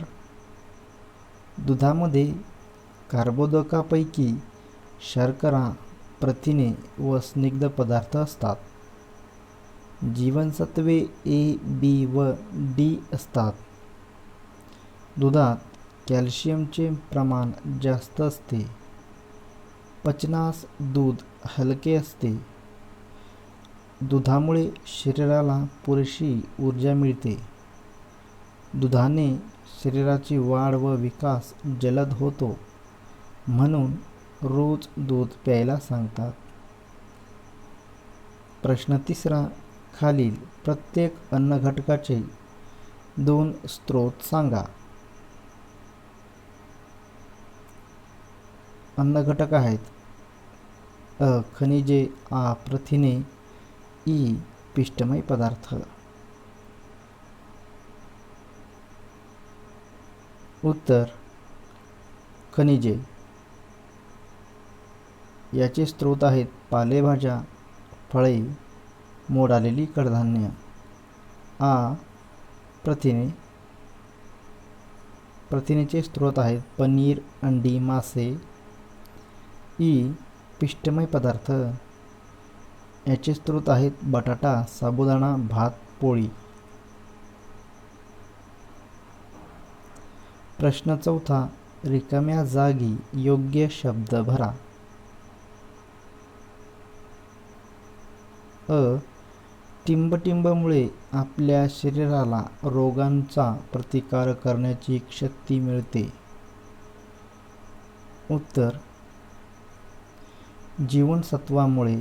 दुधामध्ये कार्बोदकांपैकी शर्करा, प्रथिने व स्निग्ध पदार्थ असतात. जीवनसत्वे ए, बी व डी असतात. दुधात कॅल्शियमचे प्रमाण जास्त असते. पचनास दूध हलके असते. दुधामुळे शरीराला पुरेशी ऊर्जा मिळते. दुधाने शरीराची वाढ व विकास जलद होतो, म्हणून रोज दूध प्यायला सांगतात. प्रश्न 3. खालील प्रत्येक अन्नघटकाचे 2 स्रोत सांगा. अन्नघटक आहेत: अ. खनिजे, आ. प्रथिने, ई. पिष्टमय पदार्थ. उत्तर: खनिजे. याचे स्रोत आहेत पालेभाज्या, फळे, मोड आलेली कडधान्य. आ. प्रथिने. प्रथिनेचे स्रोत आहेत पनीर, अंडी, मासे. ई. पिष्टमय पदार्थ. याचे स्रोत आहेत बटाटा, साबुदाणा, भात, पोळी. प्रश्न 4. रिकाम्या जागी योग्य शब्द भरा. अ. टिंबटिंबमुळे आपल्या शरीराला रोगांचा प्रतिकार करण्याची शक्ती मिळते. उत्तर: जीवनसत्वामुळे.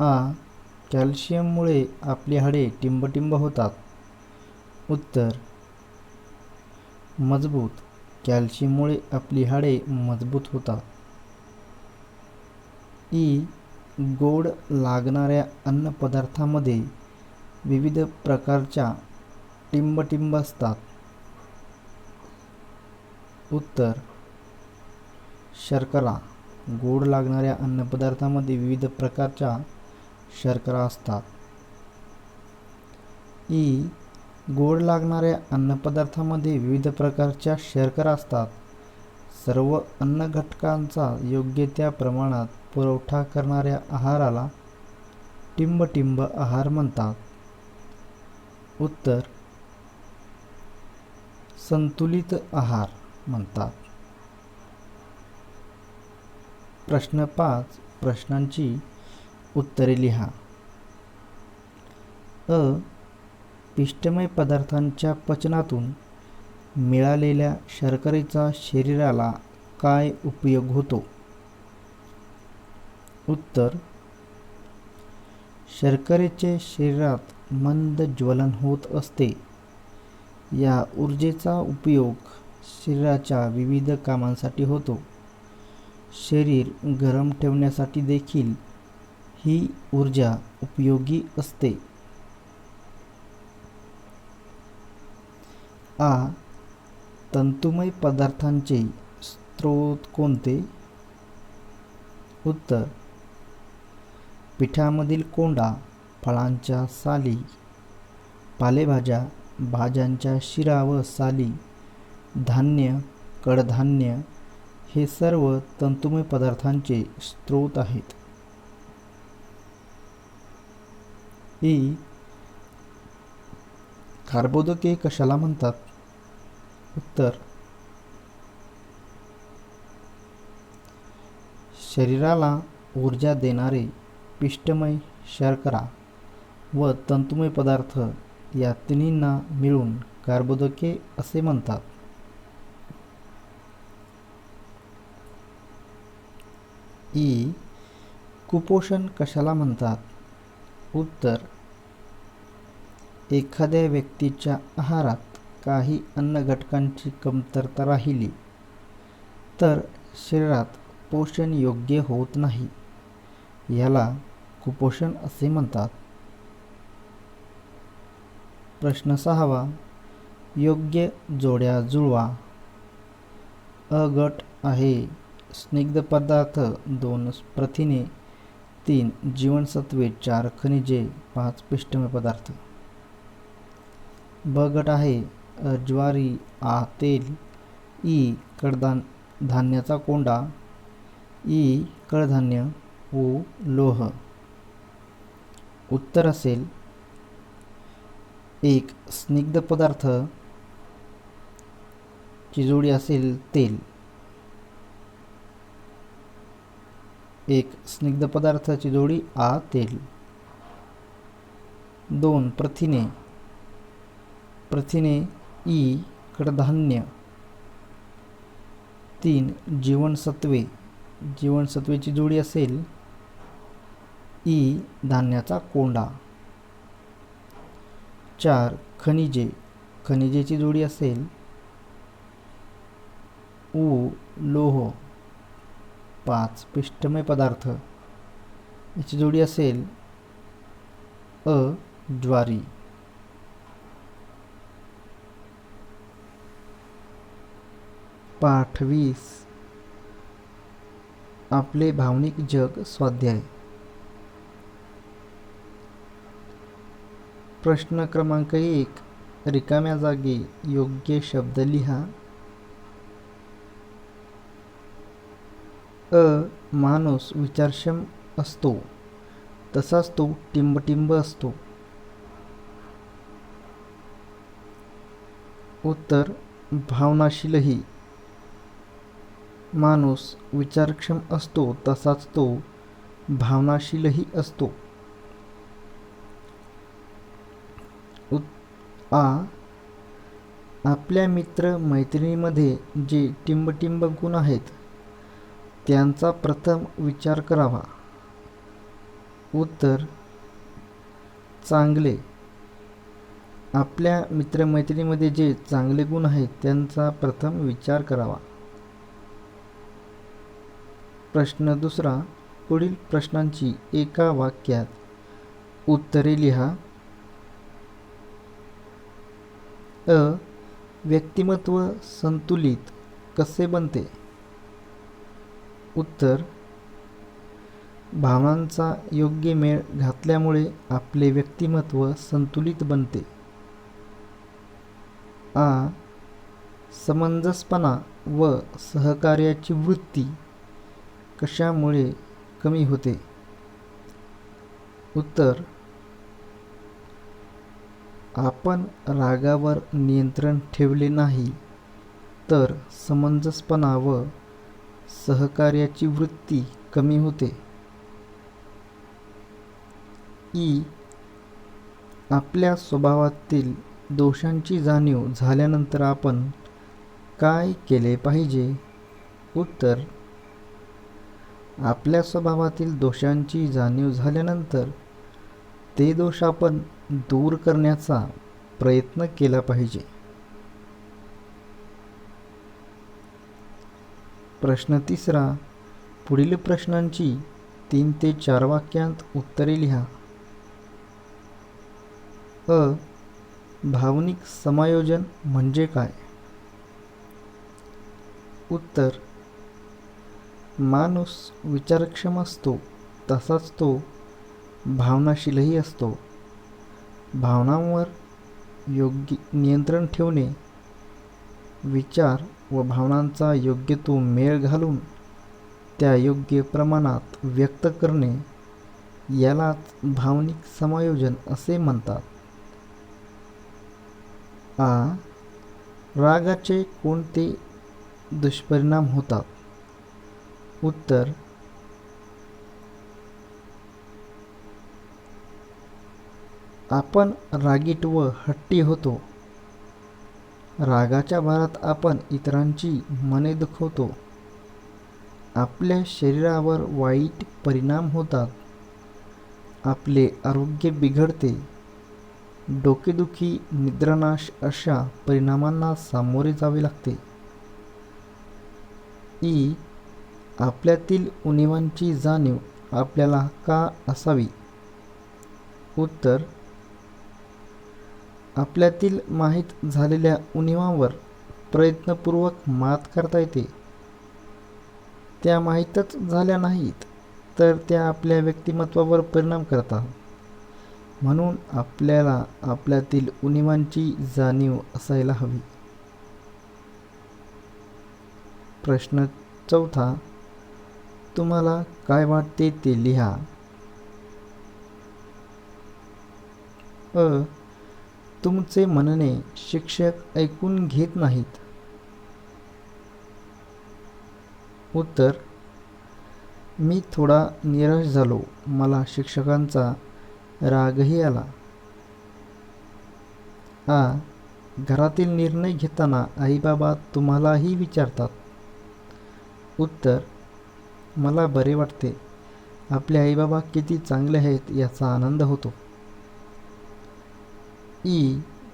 आ. कॅल्शियममुळे आपली हाडे टिंबटिंब होतात. उत्तर: मजबूत. कॅल्शियममुळे आपली हाडे मजबूत होतात. ई. गोड लागणाऱ्या अन्नपदार्थांमध्ये विविध प्रकारच्या टिंबटिंब असतात. उत्तर: शर्करा. गोड लागणाऱ्या अन्नपदार्थांमध्ये विविध प्रकारच्या शर्करा असतात. ई. गोड लागणाऱ्या अन्नपदार्थांमध्ये विविध प्रकारच्या शर्करा असतात. सर्व अन्नघटकांचा योग्य त्या प्रमाणात पुरवठा करणाऱ्या आहाराला टिंबटिंब आहार म्हणतात. उत्तर: संतुलित आहार म्हणतात. प्रश्न 5. प्रश्नांची उत्तरे लिहा. अ. पिष्टमय पदार्थांच्या पचनातून मिळालेल्या शर्करेचा शरीराला काय उपयोग होतो? उत्तर: शर्करेचे शरीरात मंद ज्वलन होत असते. या ऊर्जेचा उपयोग शरीराच्या विविध कामांसाठी होतो. शरीर गरम ठेवण्यासाठी देखील ही ऊर्जा उपयोगी असते. आ. तंतुमय पदार्थांचे स्रोत कोणते? उत्तर: पिठामधील कोंडा, फळांच्या साली, पालेभाज्या, भाज्यांच्या शिरा व साली, धान्य, कडधान्य हे सर्व तंतुमय पदार्थांचे स्रोत आहेत. ई. कार्बोदके कशाला म्हणतात? उत्तर: शरीराला ऊर्जा देणारे पिष्टमय, शर्करा व तंतुमय पदार्थ या तिन्हींना मिळून कार्बोदके असे म्हणतात. ई. कुपोषण कशाला म्हणतात? उत्तर: एखाद्या व्यक्तीच्या आहारात काही अन्नघटकांची कमतरता राहिली तर शरीरात पोषण योग्य होत नाही. याला कुपोषण असे म्हणतात. प्रश्न 6. योग्य जोड्या जुळवा. अ गट आहे स्निग्ध पदार्थ, 2 प्रथिने, 3 जीवनसत्वे, 4 खनिजे, 5 पिष्टमय पदार्थ. ब गट आहे ज्वारी, आ तेल, ई कडधान्याचा कोंडा, ई कडधान्य उ लोह. उत्तर असेल 1 स्निग्ध पदार्थ ची जोडी असेल तेल. 1 स्निग्ध पदार्थाची जोडी आ तेल. 2 प्रथिने ई कडधान्य. 3 जीवनसत्वेची जोडी असेल ई धान्याचा कोंडा. 4 खनिजेची जोडी असेल उ लोह. 5 पिष्टमय पदार्थ याची जोडी असेल अ ज्वारी. पाठ 20 आपले भावनिक जग स्वाध्याय. प्रश्न क्रमांक 1 रिकाम्या जागी योग्य शब्द लिहा. माणूस विचारक्षम असतो तसाच तो टिंबटिंब असतो. उत्तर भावनाशीलही. माणूस विचारक्षम असतो तसाच तो भावनाशीलही असतो. आपल्या मित्र मैत्रिणीमध्ये जे टिंबटिंब गुण आहेत त्यांचा प्रथम विचार करावा. उत्तर चांगले. आपल्या मित्रमैत्रिणीमध्ये जे चांगले गुण आहेत त्यांचा प्रथम विचार करावा. प्रश्न दुसरा पुढील प्रश्नांची एका वाक्यात उत्तरे लिहा. व्यक्तिमत्व संतुलित कसे बनते? उत्तर भावनांचा योग्य मेळ घातल्यामुळे आपले व्यक्तिमत्व संतुलित बनते. समंजसपणा व सहकार्याची वृत्ती कशामुळे कमी होते? उत्तर आपण रागावर नियंत्रण ठेवले नाही तर समंजसपणा व सहकार्याची वृत्ती कमी होते. आपल्या स्वभावातील दोषांची जाणीव झाल्यानंतर आपण काय केले पाहिजे? उत्तर आपल्या स्वभावातील दोषांची जाणीव झाल्यानंतर ते दोष आपण दूर करण्याचा प्रयत्न केला पाहिजे. प्रश्न तिसरा पुढील प्रश्नांची 3 ते 4 वाक्यांत उत्तरे लिहा. भावनिक समायोजन म्हणजे काय? उत्तर माणूस विचारक्षम असतो तसाच तो भावनाशीलही असतो. भावनांवर योग्य नियंत्रण ठेवणे, विचार व भावनांचा योग्य तो मेळ घालून त्या योग्य प्रमाणात व्यक्त करणे यालाच भावनिक समायोजन असे म्हणतात. रागाचे कोणते दुष्परिणाम होतात? उत्तर आपण रागीट व हट्टी होतो. रागाच्या भरात आपण इतरांची मने दुखवतो. आपल्या शरीरावर वाईट परिणाम होतात. आपले आरोग्य बिघडते. डोकेदुखी, निद्रानाश अशा परिणामांना सामोरे जावे लागते. आपल्यातील उणीवांची जाणीव आपल्याला का असावी? उत्तर आपल्यातील माहीत झालेल्या उणीवांवर प्रयत्नपूर्वक मात करता येते. त्या माहीतच झाल्या नाहीत तर त्या आपल्या व्यक्तिमत्वावर परिणाम करतात. म्हणून आपल्याला आपल्यातील उणीवांची जाणीव असायला हवी. प्रश्न चौथा तुम्हाला काय वाटते ते लिहा. तुमचे म्हणणे शिक्षक ऐकून घेत नाहीत. उत्तर: मी थोडा निराश झालो. मला शिक्षकांचा रागही आला. घरातील निर्णय घेताना आई बाबा तुम्हालाही विचारतात. उत्तर: मला बरे वाटते. आपले आई बाबा किती चांगले आहेत याचा आनंद होतो.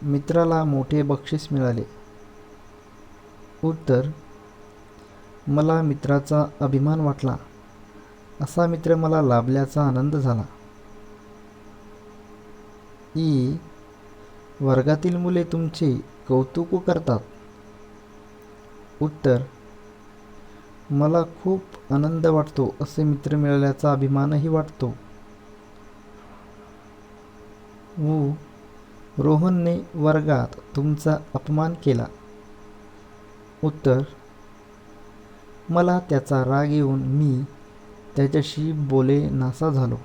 मित्राला मोठे बक्षीस मिळाले. उत्तर: मला मित्राचा अभिमान वाटला. असा मित्र मला लाभल्याचा आनंद झाला. वर्गातील मुले तुमचे कौतुक करतात. उत्तर: मला खूप आनंद वाटतो. असे मित्र मिळाल्याचा अभिमानही वाटतो. रोहनने वर्गात तुमचा अपमान केला. उत्तर: मला त्याचा राग येऊन मी त्याच्याशी बोलेनासा झालो.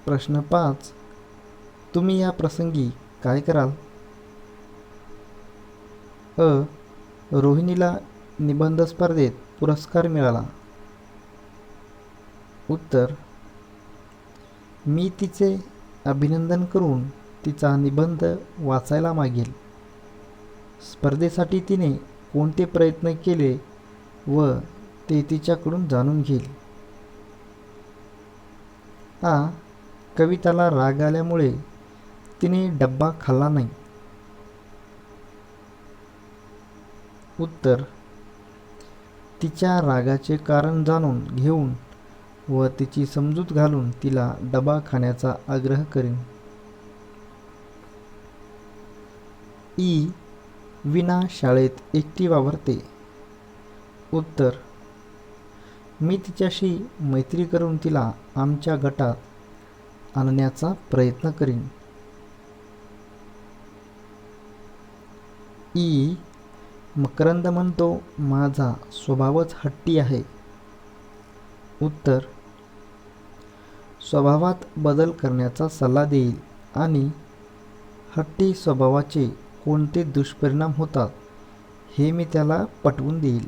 प्रश्न 5. तुम्ही या प्रसंगी काय कराल? रोहिणीला निबंध स्पर्धेत पुरस्कार मिळाला. उत्तर: मी तिचे अभिनंदन करून तिचा निबंध वाचायला मागेल. स्पर्धेसाठी तिने कोणते प्रयत्न केले व ते तिच्याकडून जाणून घेईल. कविताला राग आल्यामुळे तिने डब्बा खाल्ला नाही. उत्तर: तिच्या रागाचे कारण जाणून घेऊन व तिची समजूत घालून तिला डबा खाण्याचा आग्रह करीन. वीणा शाळेत एकटी वावरते. उत्तर: मी तिच्याशी मैत्री करून तिला आमच्या गटात आणण्याचा प्रयत्न करीन. मकरंद म्हणतो, माझा स्वभावच हट्टी आहे. उत्तर: स्वभावात बदल करण्याचा सल्ला देईल आणि हट्टी स्वभावाचे कोणते दुष्परिणाम होतात हे मी त्याला पटवून देईल.